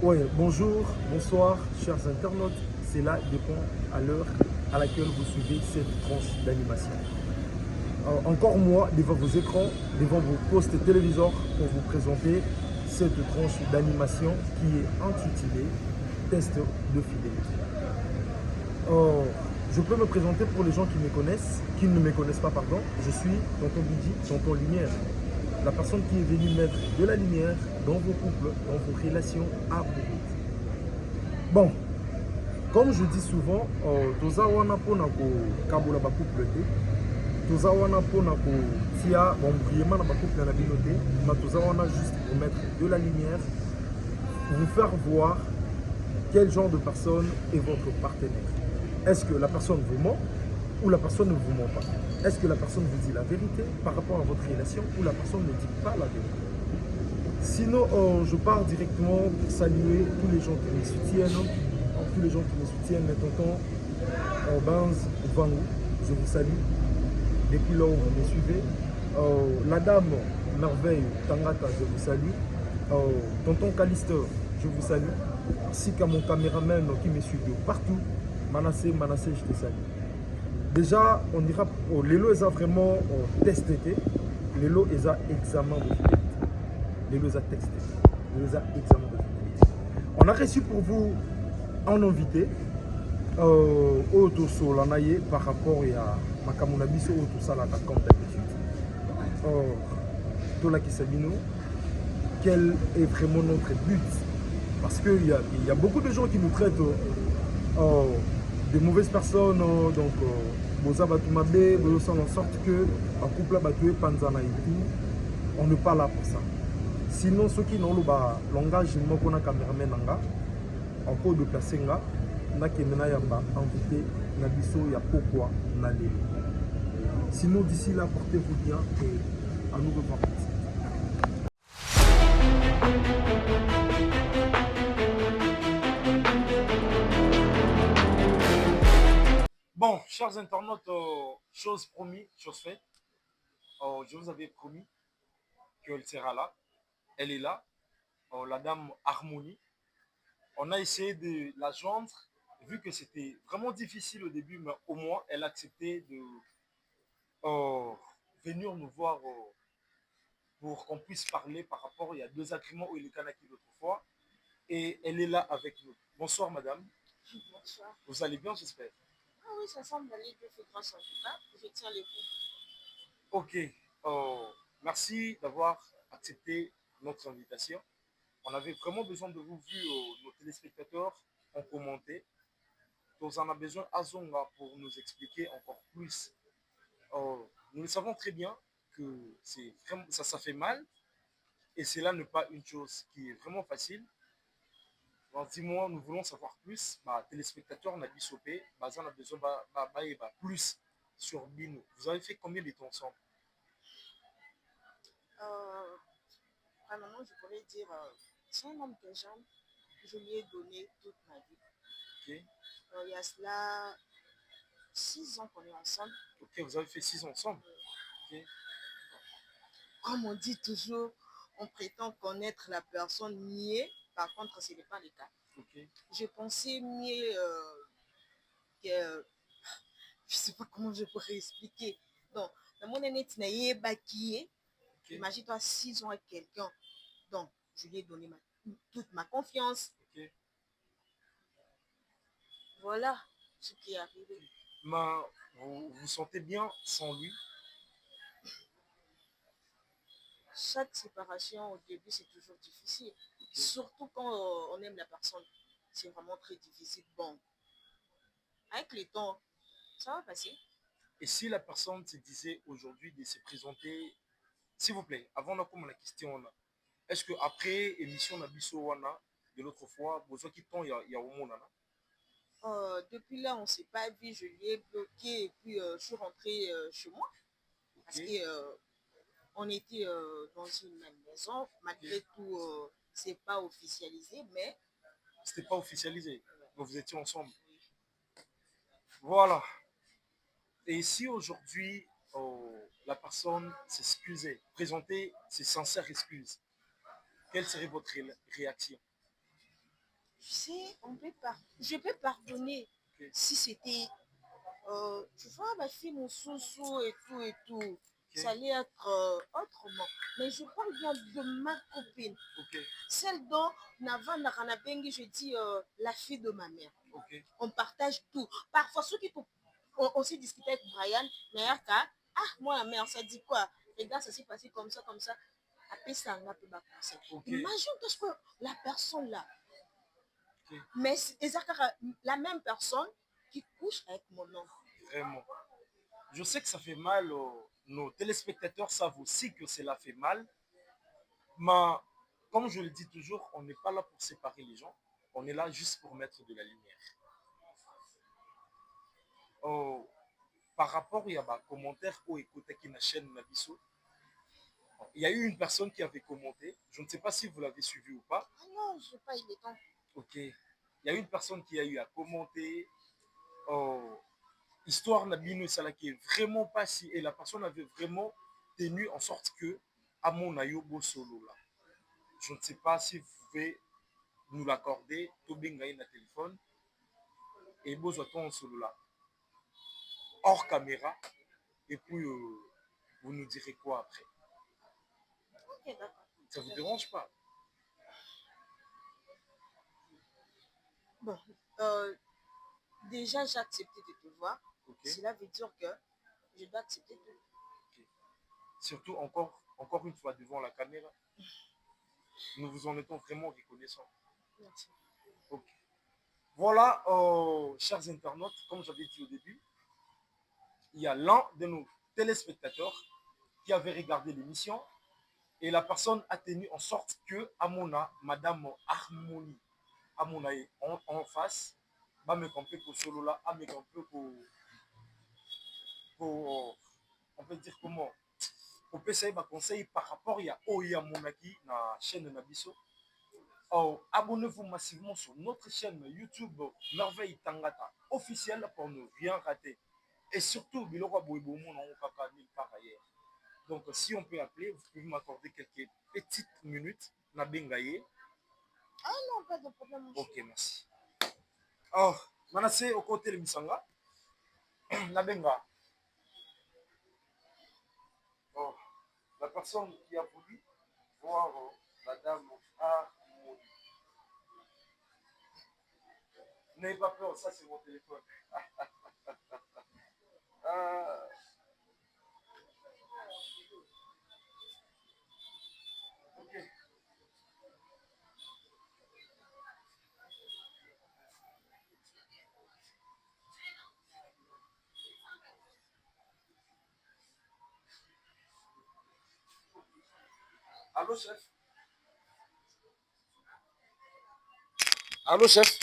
Ouais, bonjour, bonsoir, chers internautes. Cela dépend à l'heure à laquelle vous suivez cette tranche d'animation. Encore moi, devant vos écrans, devant vos postes téléviseurs, pour vous présenter cette tranche d'animation qui est intitulée Test de fidélité. Je peux me présenter pour les gens qui me connaissent, qui ne me connaissent pas, pardon. Je suis Tonton Bidji, Tonton Lumière. La personne qui est venue mettre de la lumière dans vos couples, dans vos relations amoureuses. Bon, comme je dis souvent, toza wana pona ko kabola ba couple te, toza wana pona ko tia bombriement na ba couple na bino te, mais toza wana juste pour mettre de la lumière, vous faire voir quel genre de personne est votre partenaire. Est-ce que la personne vous ment ou la personne ne vous ment pas? Est-ce que la personne vous dit la vérité par rapport à votre relation ou la personne ne dit pas la vérité? Sinon, je pars directement pour saluer tous les gens qui me soutiennent, tous les gens qui me soutiennent, mes tontons, Benz, Vangou, je vous salue. Depuis là où vous me suivez. La dame Merveille Tangata, je vous salue. Tonton Calister, je vous salue. Ainsi qu'à mon caméraman qui me suit de partout. Manassé, je te salue. Déjà, on dira, les lots, ils ont vraiment testé. Les lots, ils ont examen de fidélité. Les lots, ils ont testé. Les lots, ils ont examen de fidélité. On a reçu pour vous un invité. Autoso l'anaye par rapport à Makamunabiso Autosala comme d'habitude. Tola Kisabino, quel est vraiment notre but? Parce qu'il y a beaucoup de gens qui nous traitent de mauvaises personnes, donc Boza Batumabe, Boza en sorte que un couple Batoué Panzana et tout, on n'est pas là pour ça. Sinon, ceux qui n'ont pas le langage, je n'ai pas caméraman en cours de placer nakemena yamba invité na biso ya pourquoi na lelo. Sinon d'ici là portez-vous bien et à nous revoir. Bon, chers internautes, chose promis, chose faite. Je vous avais promis qu'elle sera là. Elle est là. La dame Harmonie. On a essayé de la joindre, vu que c'était vraiment difficile au début, mais au moins elle a accepté de venir nous voir pour qu'on puisse parler par rapport, il y a deux agréments où il est Kanaki l'autre fois, et elle est là avec nous. Bonsoir madame. Bonsoir. Vous allez bien, j'espère? Ah oui, ça semble aller de fait grâce en tout cas. Je tiens les coups. Ok. Merci d'avoir accepté notre invitation. On avait vraiment besoin de vous, vu nos téléspectateurs ont commenté. Donc, on a besoin d'Azonga pour nous expliquer encore plus. Nous le savons très bien que vraiment, ça fait mal. Et cela n'est pas une chose qui est vraiment facile. Dans 10 mois, nous voulons savoir plus. Téléspectateurs, on a dit Sopé, on a besoin de plus sur Bino. Vous avez fait combien de temps ensemble? Vraiment, je pourrais dire, c'est un homme que j'aime. Je lui ai donné toute ma vie. Okay. Il y a cela 6 ans qu'on est ensemble. Ok, vous avez fait 6 ans ensemble. Okay. Comme on dit toujours, on prétend connaître la personne mieux. Par contre, ce n'est pas le cas. Okay. Je pensais mieux que... Je ne sais pas comment je pourrais expliquer. Donc, dans mon année, tu n'as pas qui. Imagine-toi 6 ans avec quelqu'un. Donc, je lui ai donné toute ma confiance. Okay. Voilà ce qui est arrivé. Vous vous sentez bien sans lui? Chaque séparation au début, c'est toujours difficile. Okay. Surtout quand on aime la personne. C'est vraiment très difficile. Bon, avec le temps, ça va passer. Et si la personne se disait aujourd'hui de se présenter, s'il vous plaît, avant de comme la question, est-ce qu'après émission Nabiso Wana, de l'autre fois, besoin qui tombe, il y a au monde? Depuis là, on ne s'est pas vu, je lui ai bloqué et puis je suis rentrée chez moi. Okay. Parce que on était dans une même maison. Malgré okay. Tout, c'est pas officialisé, mais... C'était pas officialisé, donc vous étiez ensemble. Oui. Voilà. Et si aujourd'hui, la personne s'excusait, présentait ses sincères excuses, quelle serait votre réaction? Tu sais, je peux pardonner Ok. si c'était, tu vois, ma fille, mon sous et tout et tout. Ok. Ça allait être autrement. Mais je parle bien de ma copine. Ok. Celle dont Navan Naranabengi, je dis la fille de ma mère. Ok. On partage tout. Parfois, ceux qui on s'est discuté avec Brian, mais moi la mère, ça dit quoi? Regarde, ça s'est passé comme ça, comme ça. Après ça, on a pu Ok. imagine parce que la personne là, Ok. mais c'est la même personne qui couche avec mon oncle. Vraiment. Je sais que ça fait mal. Nos téléspectateurs savent aussi que cela fait mal. Mais comme je le dis toujours, on n'est pas là pour séparer les gens. On est là juste pour mettre de la lumière. Oh, par rapport à un commentaire ou écouter qui na chaîne Nabiso, il y a eu une personne qui avait commenté. Je ne sais pas si vous l'avez suivi ou pas. Ah non, je n'ai pas eu le temps. Ok. Il y a une personne qui a eu à commenter. Oh, histoire Nabino Sala qui est vraiment pas si. Et la personne avait vraiment tenu en sorte que à mon ayobo solo là. Je ne sais pas si vous pouvez nous l'accorder. Tobingaï na téléphone. Et Bozoton solo là. Hors caméra. Et puis vous nous direz quoi après. Ok, d'accord. Ça vous dérange pas? Bon, déjà, j'ai accepté de te voir. Okay. Cela veut dire que je dois accepter tout. Okay. Surtout encore une fois devant la caméra. Nous vous en étions vraiment reconnaissants. Merci. Okay. Voilà, chers internautes, comme j'avais dit au début, il y a l'un de nos téléspectateurs qui avait regardé l'émission et la personne a tenu en sorte que Amona, Madame Harmonie, Amona est en face, va me camper pour solo là, me camper pour on peut dire comment, pour essayer de conseil par rapport à Oya Monaki, la chaîne de Nabiso. Oh, abonnez-vous massivement sur notre chaîne YouTube Merveille Tangata officielle pour ne rien rater. Et surtout, Biloko Boiboumou n'ont pas nulle part ailleurs. Donc, si on peut appeler, vous pouvez m'accorder quelques petites minutes. Nabengaye. Ah non, pas de problème. Ok, merci. Oh, Manassé au côté de Misanga. Nabenga. Oh, la personne qui a voulu voir Madame Harmonie. N'ayez pas peur, ça c'est mon téléphone. Ok. Allô, chef? Allô, chef?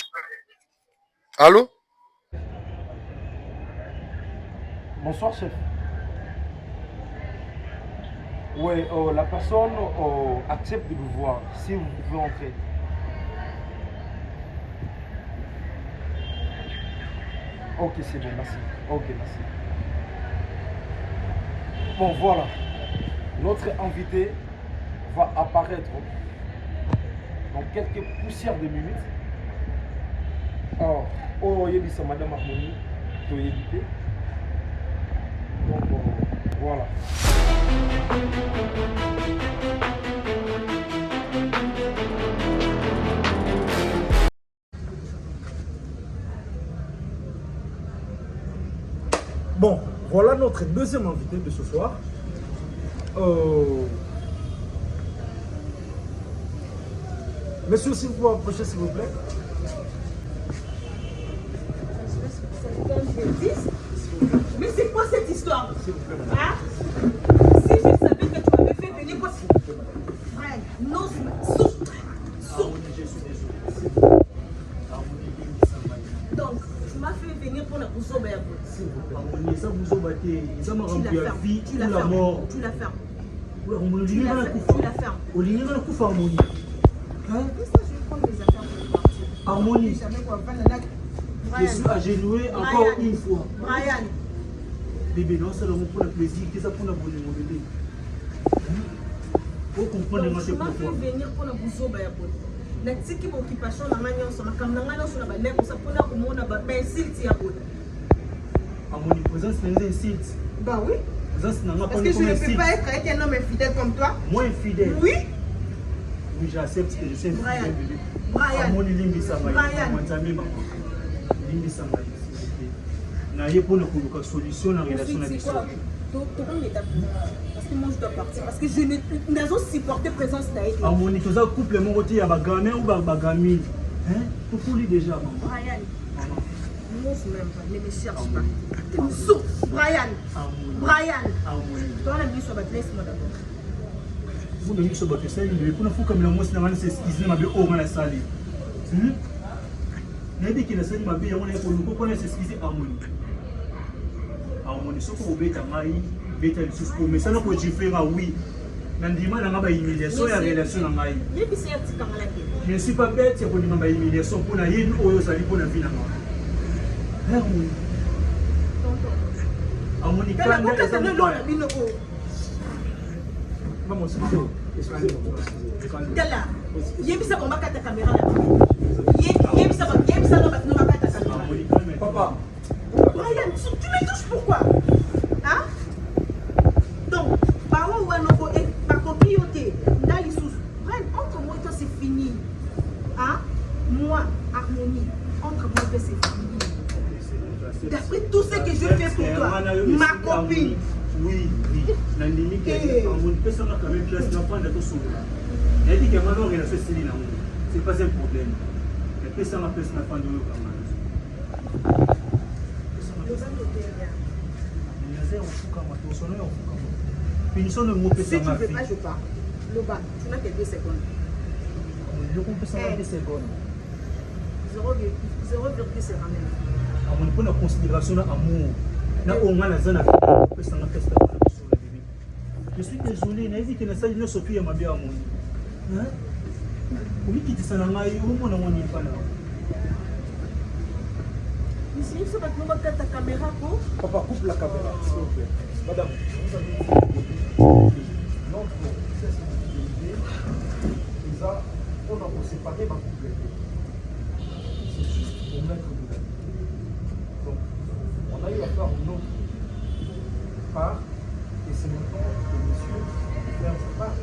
Allô? Bonsoir, chef. Oui, la personne accepte de vous voir si vous pouvez entrer. Ok, c'est bon, merci. Ok, merci. Bon, voilà. Notre invité va apparaître dans quelques poussières de minutes. Alors, c'est Madame Harmonie, tu éviter. Donc, voilà. Bon, voilà notre deuxième invité de ce soir. Monsieur, si vous pouvez approcher, s'il vous plaît. Mais c'est quoi cette histoire? S'il vous plaît, hein? Si je savais que tu m'avais fait venir pour... Frère, non, donc, tu m'as fait venir pour la pousse au berbe. s'il vous plaît. Ça vous obatez. Ça m'a rendu la vie ou la fermes. mort. Tu la fermes. Tu la fermes. Au lieu de la coupe harmonie. Hein? Ça, je vais prendre mes affaires pour partir. Harmonie. Je Brian. suis agenoué encore une fois. Brian. Bébé, non seulement pour le plaisir, que ça pour la bonne mon bébé. Faut comprendre Donc, moi tu c'est m'as fait pourquoi. venir pour la pousse au berbe. natiki baoccupation na nga nyonso makambo na nga nyonso na bandeko sa mpona komona bainsulte ya boye. Amoni, présence na nzé insulte. Bah oui. Présence na nga Parce que je ne peux pas être avec un homme infidèle comme toi. Moi infidèle. Oui. Oui, j'accepte que je suis infidèle. Brian. Amoni limbi sama. Brian. Mwantami maman. Limbi sama. Na ye pour une solution na relation na biso. Parce que moi je dois partir. Parce que je n'ai pas supporté présence d'Aïd. Amoni, tu as couple mon côté à Bagamé ou Bagami. Hein? Pour lui déjà. Brian. Ne même pas, ne me cherche pas. Tu me souffres, Brian. Brian. Toi, la mission va te laisser moi d'abord. Vous ne mission va te laisser, mais pour nous faire comme le mot, c'est n'importe s'excuser, ma belle, au moins la salle. Ne dit qu'il a salle, ma belle, on est pour nous comprendre s'excuser à mon. À mon, ce qu'on obéit à maï, bête à l'issue, mais ça n'a pas de faire oui. Nandima n'a pas humiliation et relation à maï. Je ne suis pas bête, c'est pour dire ma humiliation pour la yélu ou ça lui pour la vie à moi. Amoni Maman, excusez-moi. Dala, yebisa komba kata caméra là. Yebisa no bakata caméra. Papa. Brian, tu me touches pourquoi? Hein? Donc, parole ou anoko et ma copiauté dans les sous. Brian, entre moi et toi c'est fini. Hein? Moi, harmonie, entre moi et toi c'est fini. D'après tout ce que je fais pour toi, ma copine. Oui, oui. La limite, on peut s'en quand même place d'enfant de tout son. Elle dit que maintenant, il a fait Céline. C'est pas un problème. Elle peut s'en place d'enfant de l'autre. Finissons le mot. Si tu ne veux pas, je pars. Le bas, tu n'as que 2 secondes. Je comprends ça 2 secondes. 0,1 se ramène. On prend la considération de l'amour. Je suis désolé, je dis que je suis désolé, je suis désolé. Je suis désolé. Papa, coupe la caméra, s'il vous plaît. Madame, notre sensibilité, on a séparé ma couple. C'est juste pour mettre de la vie. Donc, on a eu à faire une autre part, et c'est le temps que monsieur faire sa part.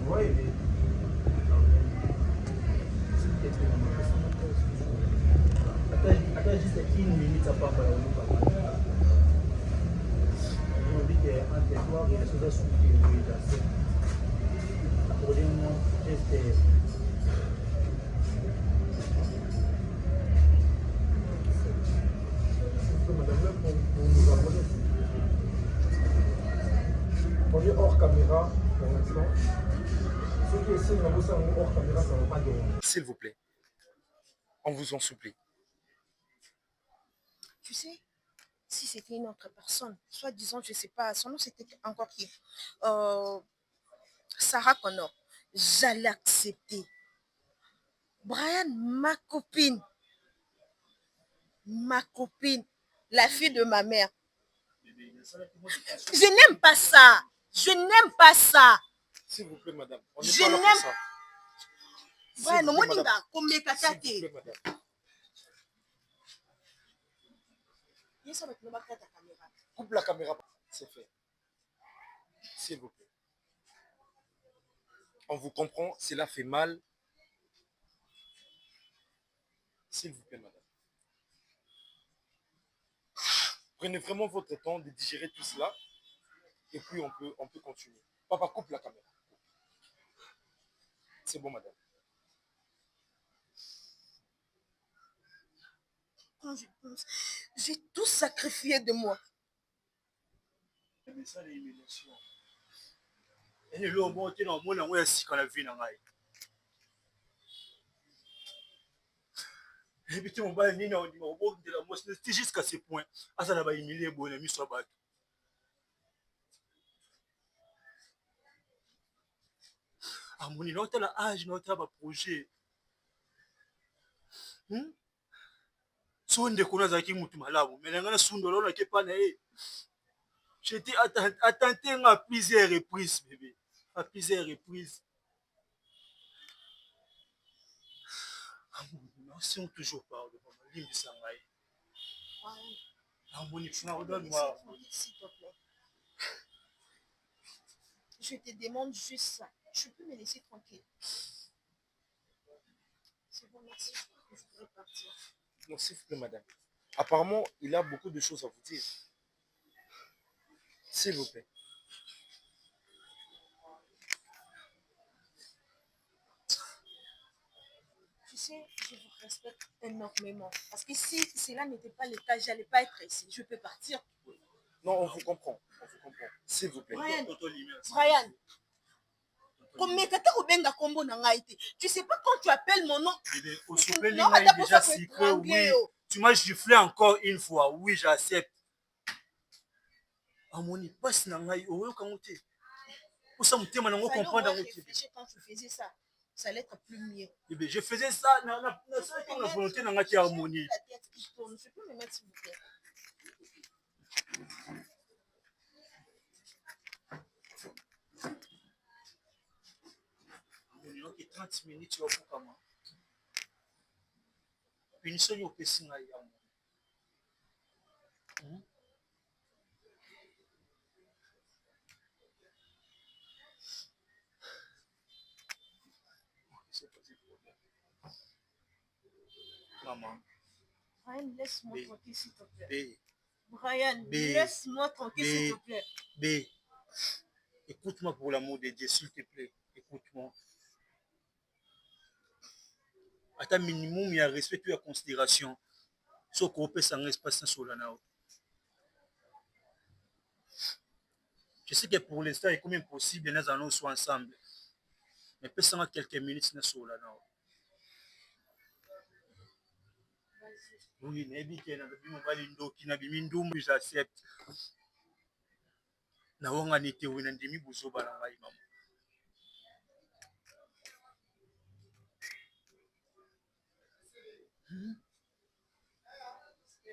Vous voyez, attends juste une minute à part. On dit qu'un territoire, il y a des choses à souffrir. Accordez-moi, on est hors caméra pour l'instant. Ceux qui essaient de négocier hors caméra, ça ne va pas gagner. S'il vous plaît, on vous en supplie. Tu sais, si c'était une autre personne, soit disant, je ne sais pas, son nom c'était encore qui Sarah Connor, j'allais accepter. Brian, ma copine, la fille de ma mère. Je n'aime pas ça. Je n'aime pas ça. S'il vous plaît, madame. On Je n'est pas là pour ça. Brian, S'il vous plaît, madame. Coupe la caméra. C'est fait. S'il vous plaît. On vous comprend, cela fait mal. S'il vous plaît, madame. Prenez vraiment votre temps de digérer tout cela. Et puis on peut continuer. Papa, coupe la caméra. C'est bon, madame. Quand je pense, j'ai tout sacrifié de moi. Mais ça, les humiliations. Et le moment où tu es dans le monde, on est assis quand la vie n'a pas. Et puis, on va venir au niveau de la moisse. C'est jusqu'à ce point. Ah, ça n'a pas humilié, bon, ami, soit battu. Ah, mon il a l'âge, il a un projet. Si on déconne avec qui moutou malade, mais les gens sont dans pas né. J'étais attenté à plusieurs reprises, bébé. à plusieurs reprises. Si on toujours parle de maman, l'hymne de Sangaï. Pardonne-moi. S'il te plaît. Je te demande juste ça. Tu peux me laisser tranquille. C'est bon, merci. Je pourrais partir. Non, s'il vous plaît, madame. Apparemment, il a beaucoup de choses à vous dire. S'il vous plaît. Tu sais, je vous respecte énormément. Parce que si cela n'était pas le cas, je n'allais pas être ici. Je peux partir. Non, on vous comprend. On vous comprend. S'il vous plaît. Brian. Brian. Tu sais pas quand tu appelles mon nom. Déjà secret, oui. Tu m'as giflé encore une fois. Oui, j'accepte. Amoni, passe nangai. Oh, quand tu es. Pour ça, tu m'as comprendre. Quand tu faisais ça, ça allait être plus mieux. Eh bien, je faisais ça. La volonté n'a pas harmonie. La tête qui tourne. Je peux me mettre s'il vous plaît. Et 30 minutes, tu vas faire comment? Une seule opération à Yamon. Maman. Brian, laisse-moi tranquille, s'il te plaît. B. Brian, B. laisse-moi tranquille, B. s'il te plaît. B. Écoute-moi pour l'amour de Dieu, s'il te plaît. Écoute-moi. À ta minimum, il y a respect, il y a considération. Sauf qu'on peut s'en espace sur la nao. Je sais que pour l'instant, il est comme impossible, nous allons soit ensemble. Mais peut s'en quelques minutes sur la nao. Oui, j'accepte. Na wanga nite wena ndimi buzoba na ngai maman.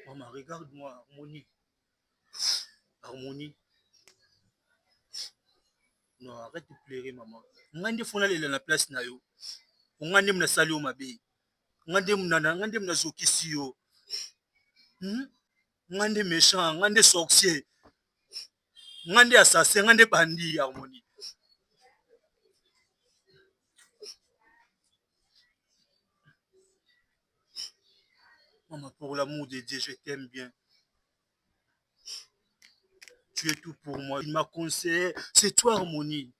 Maman, regarde-moi, Harmonie. Harmonie. Non, arrête de pleurer, maman. Ngande fona lela na place na yo. Ngande mna sali o mabe. Ngande mna zokisi yo. Ngande méchant, ngande sorcier. Ngande assassin, ngande bandit, Harmonie. Maman, pour l'amour de Dieu, je t'aime bien. Tu es tout pour moi. Il m'a conseillé. C'est toi, Harmonie.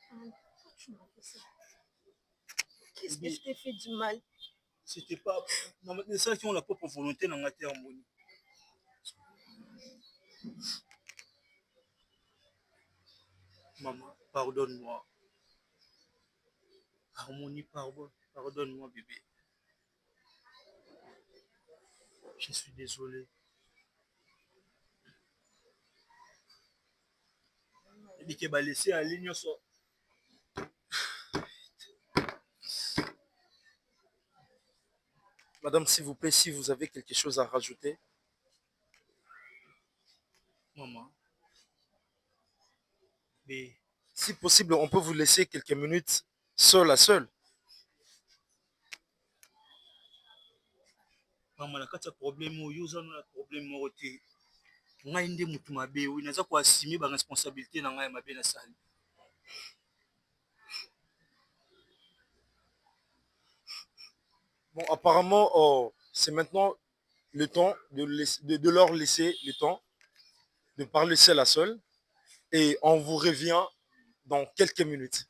Pourquoi tu m'as fait ça? Qu'est-ce que je t'ai fait du mal? C'était pas... Non, mais ça, qui ont la propre volonté dans la terre, Harmonie. Maman, pardonne-moi. Harmonie, pardonne-moi, bébé. Je suis désolé. Il qui va laisser à ligne sur. Madame, s'il vous plaît, si vous avez quelque chose à rajouter. Maman. Mais... Si possible, on peut vous laisser quelques minutes seul à seul. Maman, la carte problème, il y a un problème. Ngai nde mutu mabe, oui, naza ko assumer ba responsabilité na ngai mabe na sali. Bon, apparemment, oh, c'est maintenant le temps de leur laisser le temps de parler seul à seul. Et on vous revient dans quelques minutes.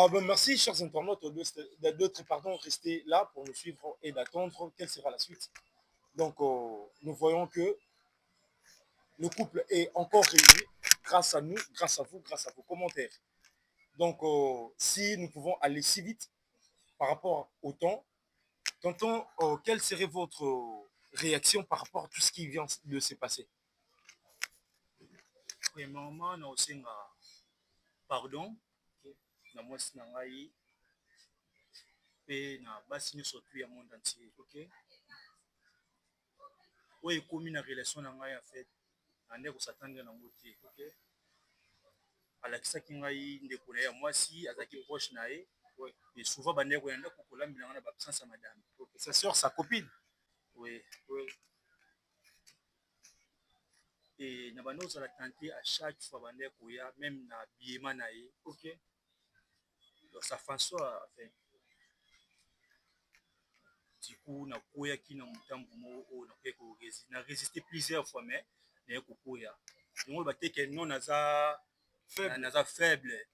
Ah ben merci, chers internautes, d'autres rester là pour nous suivre et d'attendre quelle sera la suite. Donc, nous voyons que le couple est encore réuni grâce à nous, grâce à vous, grâce à vos commentaires. Donc, si nous pouvons aller si vite par rapport au temps, tonton, quelle serait votre réaction par rapport à tout ce qui vient de se passer? Oui, maman, na aussi pardon. Na mwasi na ngai pe na basi nyonso tu ya monde entier, ok? oyo ekomi na relation na ngai en fait ande kosatandre nango te. Alakisaki ngai ndeko na ye ya mwasi azalaki proche na ye et souvent bandeko ya ndako kolambela nga na baabsence ya madame. Sa sœur, sa copine. Oui. Et na bando ozala tenté à chaque fois bandeko koya même na biema na ye. Donc sa façon enfin du coup na koyaki na motambo moko na résister plusieurs fois mais naye kokoya yango bateke non naza faible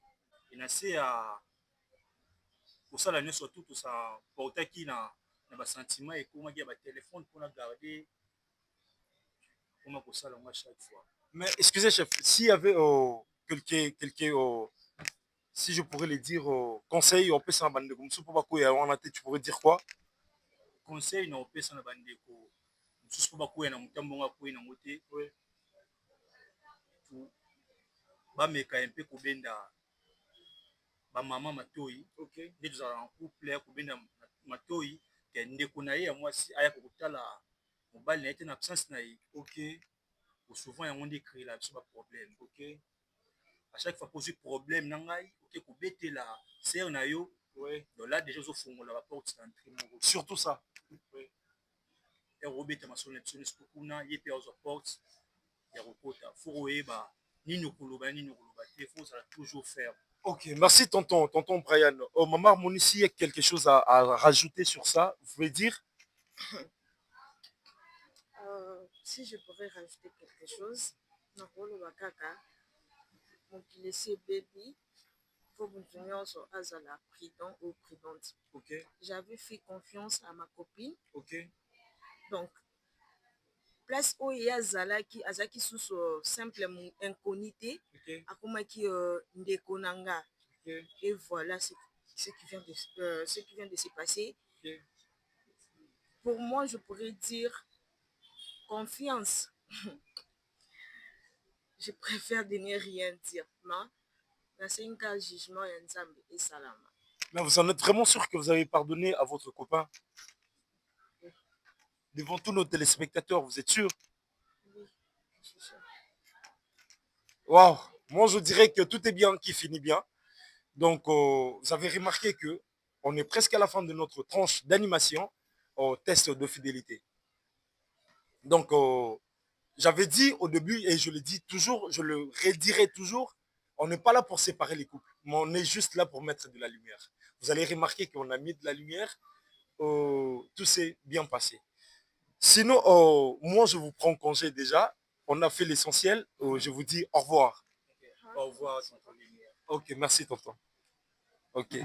et na se ya kosala nyonso tout ça portaki na basentiment ekomaki ya batelefone mpona garder mpona kosala ngo chaque fois. Mais excusez chef, s'il y avait quelques si je pourrais le dire conseil on peut s'en bande comme ça pour quoi on a tu pourrais dire quoi? Conseil na opesa na bandeko mosusu mpo bakoya na motambo ngo akoyi nango te bameka mpe kobenda bamama matoi nde tozala en couple ya kobenda matoi ke ndeko na ye ya mwasi ayaka kotala mobali na ye te na absence na ye souvent yango nde créela biso baproblème à chaque fois pozwi problème na ngai kobetela sere na yo donc là déjà ozofongola baporte d'entrée moko surtout ça erobeta masolo na biso nyonso kuna ye mpe azwa porte ya kokota fo koyeba nini okoloba te fo ozala toujours ferme. Ok, merci tonton Brian. Oh, maman Monici, il y a quelque chose à rajouter sur ça, vous pouvez dire? Si je pourrais rajouter quelque chose, nakolo bakaka mokili esi baby faut mutu nyonso azala prudent ou prudente. J'avais fait confiance à ma copine. Donc place oyo ye azalaki susu simple inconité akomaki ndeko na nga et voilà ce qui vient de se passer. Pour moi je pourrais dire confiance. Je préfère de ne rien dire. Non? C'est un cas jugement et salama. Mais vous en êtes vraiment sûr que vous avez pardonné à votre copain? Oui. Devant tous nos téléspectateurs, vous êtes sûr? Oui, je suis sûr. Waouh! Moi, je dirais que tout est bien qui finit bien. Donc, vous avez remarqué que on est presque à la fin de notre tranche d'animation au test de fidélité. Donc, j'avais dit au début, et je le dis toujours, je le redirai toujours, on n'est pas là pour séparer les couples, mais on est juste là pour mettre de la lumière. Vous allez remarquer qu'on a mis de la lumière, tout s'est bien passé. Sinon, moi, je vous prends congé déjà. On a fait l'essentiel. Je vous dis au revoir. Au revoir, tonton Lumière. Ok, merci, tonton. Ok.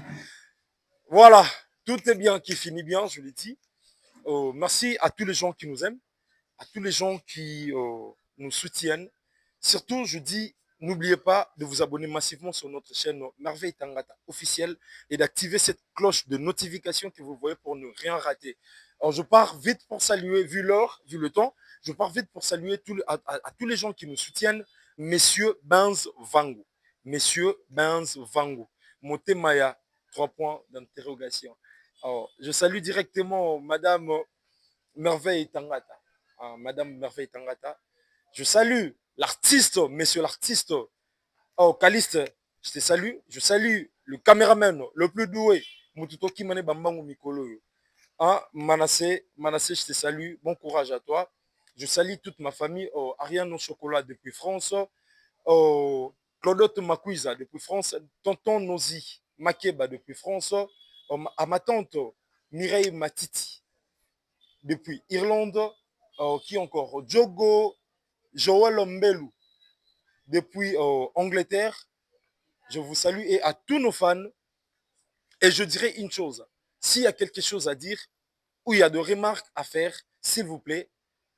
Voilà, tout est bien qui finit bien, je l'ai dit. Merci à tous les gens qui nous aiment, à tous les gens qui nous soutiennent. Surtout, je dis, n'oubliez pas de vous abonner massivement sur notre chaîne Merveille Tangata officielle et d'activer cette cloche de notification que vous voyez pour ne rien rater. Alors, je pars vite pour saluer, vu l'heure, vu le temps, je pars vite pour saluer à tous les gens qui nous soutiennent. Messieurs Benz Vango. Messieurs Benz Vango. Motemaya, 3 points d'interrogation. Alors, je salue directement Madame Merveille Tangata. Madame Merveille Tangata. Je salue l'artiste, monsieur l'artiste. Oh, Caliste, je te salue. Je salue le caméraman le plus doué. Mututo Kimane Bambango Mikolo. Manassé, je te salue. Bon courage à toi. Je salue toute ma famille. Ariane au chocolat depuis France. Claudotte Makuiza depuis France. Tonton Nozi Makeba depuis France. À ma tante Mireille Matiti depuis Irlande. Qui encore? Diogo Joël Mbelou depuis Angleterre. Je vous salue et à tous nos fans. Et je dirais une chose. S'il y a quelque chose à dire ou il y a des remarques à faire, s'il vous plaît,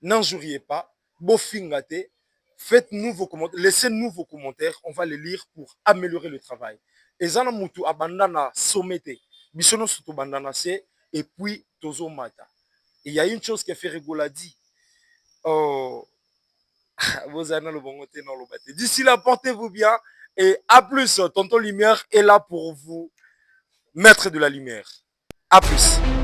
n'injuriez pas. Bofingate. Faites-nous vos commentaires. Laissez-nous vos commentaires. On va les lire pour améliorer le travail. Et Zana Moutou abandana somete. Bishono Soutou bandana c'est et puis Tozo Mata. Et il y a une chose qui fait rigoler dit. D'ici là, portez-vous bien et à plus. Tonton Lumière est là pour vous mettre de la lumière. À plus.